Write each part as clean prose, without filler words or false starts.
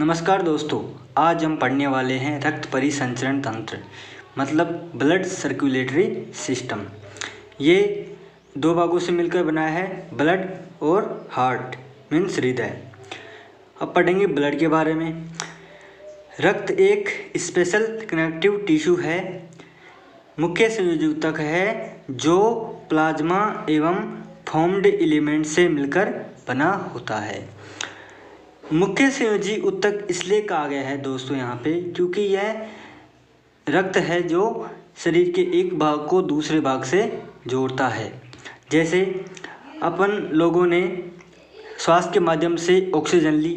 नमस्कार दोस्तों, आज हम पढ़ने वाले हैं रक्त परिसंचरण तंत्र मतलब ब्लड सर्कुलेटरी सिस्टम। ये दो भागों से मिलकर बना है, ब्लड और हार्ट मीन्स हृदय। अब पढ़ेंगे ब्लड के बारे में। रक्त एक स्पेशल कनेक्टिव टिश्यू है, मुख्य संयोजक है जो प्लाज्मा एवं फॉर्म्ड एलिमेंट से मिलकर बना होता है। मुख्य संयोजी ऊतक इसलिए कहा गया है दोस्तों यहाँ पे, क्योंकि यह रक्त है जो शरीर के एक भाग को दूसरे भाग से जोड़ता है। जैसे अपन लोगों ने श्वास के माध्यम से ऑक्सीजन ली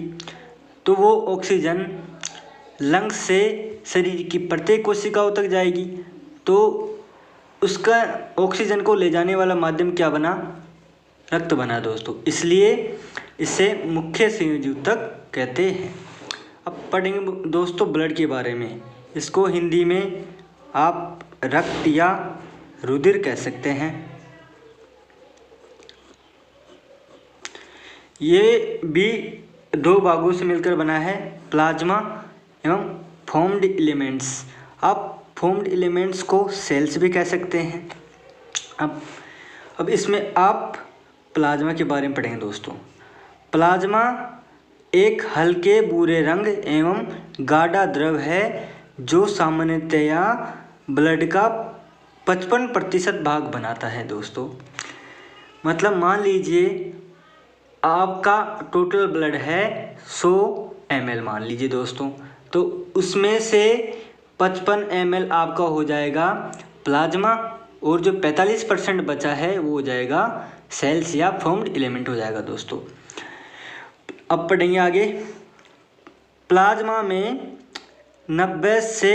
तो वो ऑक्सीजन लंग्स से शरीर की प्रत्येक कोशिकाओं तक जाएगी, तो उसका ऑक्सीजन को ले जाने वाला माध्यम क्या बना? रक्त बना दोस्तों। इसलिए इसे मुख्य संयोजी ऊतक कहते हैं। अब पढ़ेंगे दोस्तों ब्लड के बारे में। इसको हिंदी में आप रक्त या रुधिर कह सकते हैं। ये भी दो भागों से मिलकर बना है, प्लाज्मा एवं फॉर्म्ड एलिमेंट्स। आप फॉर्म्ड एलिमेंट्स को सेल्स भी कह सकते हैं। अब इसमें आप प्लाज्मा के बारे में पढ़ेंगे दोस्तों। प्लाज्मा एक हल्के भूरे रंग एवं गाढ़ा द्रव है जो सामान्यतया ब्लड का 55% भाग बनाता है दोस्तों। मतलब मान लीजिए आपका टोटल ब्लड है 100 ml मान लीजिए दोस्तों, तो उसमें से 55 ml आपका हो जाएगा प्लाज्मा और जो 45% बचा है वो हो जाएगा सेल्स या फॉर्म्ड एलिमेंट हो जाएगा दोस्तों। अब पढ़ेंगे आगे। प्लाज्मा में 90 से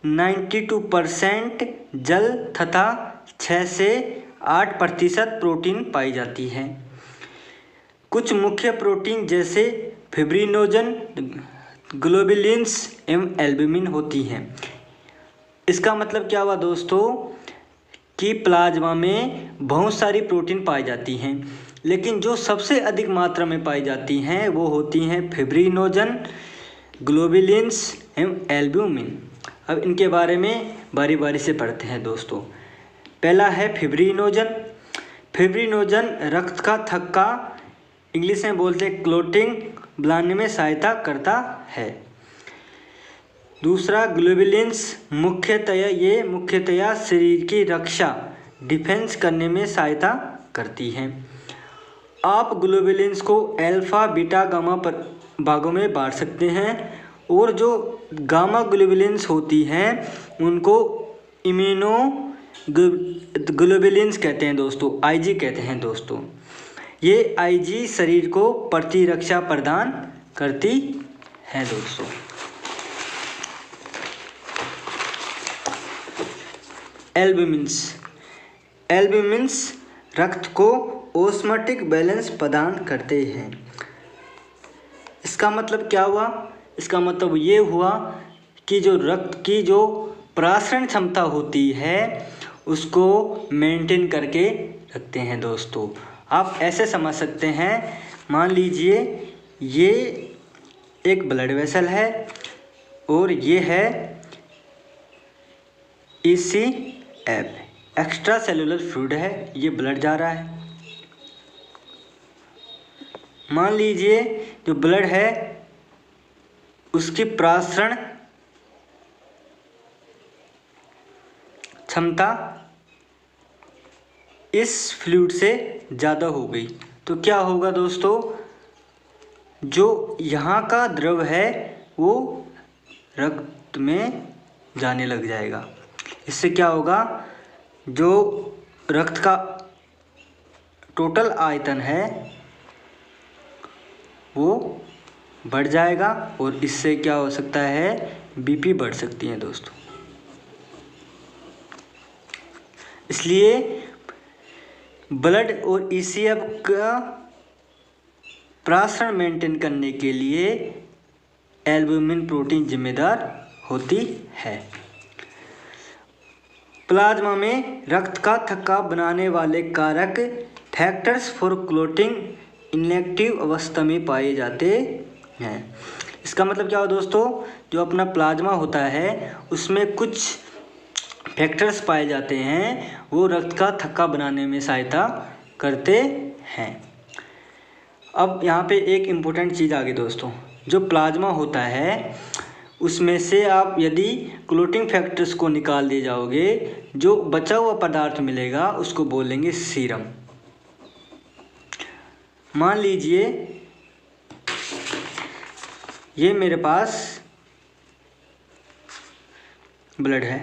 92% जल तथा 6 से 8% प्रोटीन पाई जाती है। कुछ मुख्य प्रोटीन जैसे फिब्रिनोजन, ग्लोबुलिन्स एवं एल्ब्यूमिन होती हैं। इसका मतलब क्या हुआ दोस्तों कि प्लाज्मा में बहुत सारी प्रोटीन पाई जाती हैं, लेकिन जो सबसे अधिक मात्रा में पाई जाती हैं वो होती हैं फिब्रिनोजन, ग्लोबुलिन्स एवं एल्ब्यूमिन। अब इनके बारे में बारी बारी से पढ़ते हैं दोस्तों। पहला है फिब्रिनोजन। फिब्रिनोजन रक्त का थक्का, इंग्लिश में बोलते हैं क्लोटिंग, बनाने में सहायता करता है। दूसरा ग्लोबुलिन्स, मुख्यतया शरीर की रक्षा डिफेंस करने में सहायता करती हैं। आप ग्लोबुलिन्स को अल्फा, बीटा, गामा पर भागों में बांट सकते हैं और जो गामा ग्लोबुलिन्स होती हैं उनको इम्यूनो ग्लोबुलिन्स कहते हैं दोस्तों, आईजी कहते हैं दोस्तों। ये आईजी शरीर को प्रतिरक्षा प्रदान करती है दोस्तों। एल्ब्यूमिन्स रक्त को ऑस्मोटिक बैलेंस प्रदान करते हैं। इसका मतलब क्या हुआ? इसका मतलब ये हुआ कि जो रक्त की जो प्रासरण क्षमता होती है उसको मेंटेन करके रखते हैं दोस्तों। आप ऐसे समझ सकते हैं, मान लीजिए ये एक ब्लड वेसल है और ये है ECF, एक्स्ट्रा सेलुलर फ्लूइड है, ये ब्लड जा रहा है। मान लीजिए जो ब्लड है उसकी प्रासरण क्षमता इस फ्लूइड से ज़्यादा हो गई तो क्या होगा दोस्तों? जो यहाँ का द्रव है वो रक्त में जाने लग जाएगा। इससे क्या होगा? जो रक्त का टोटल आयतन है वो बढ़ जाएगा और इससे क्या हो सकता है? बीपी बढ़ सकती है दोस्तों। इसलिए ब्लड और ECF का प्रासरण मेंटेन करने के लिए एल्ब्यूमिन प्रोटीन जिम्मेदार होती है। प्लाज्मा में रक्त का थक्का बनाने वाले कारक फैक्टर्स फॉर क्लोटिंग इनएक्टिव अवस्था में पाए जाते हैं। इसका मतलब क्या हुआ दोस्तों, जो अपना प्लाज्मा होता है उसमें कुछ फैक्टर्स पाए जाते हैं, वो रक्त का थक्का बनाने में सहायता करते हैं। अब यहाँ पे एक इम्पोर्टेंट चीज़ आ गई दोस्तों, जो प्लाज्मा होता है उसमें से आप यदि क्लोटिंग फैक्टर्स को निकाल दिए जाओगे, जो बचा हुआ पदार्थ मिलेगा उसको बोलेंगे सीरम। मान लीजिए ये मेरे पास ब्लड है,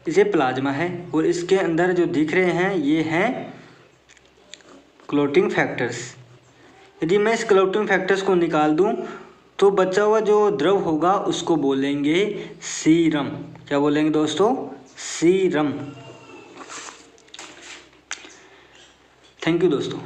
इसे प्लाज्मा है, और इसके अंदर जो दिख रहे हैं ये हैं क्लोटिंग फैक्टर्स। यदि मैं इस क्लोटिंग फैक्टर्स को निकाल दूं तो बचा हुआ जो द्रव होगा उसको बोलेंगे सीरम। क्या बोलेंगे दोस्तों, सीरम। थैंक यू दोस्तों।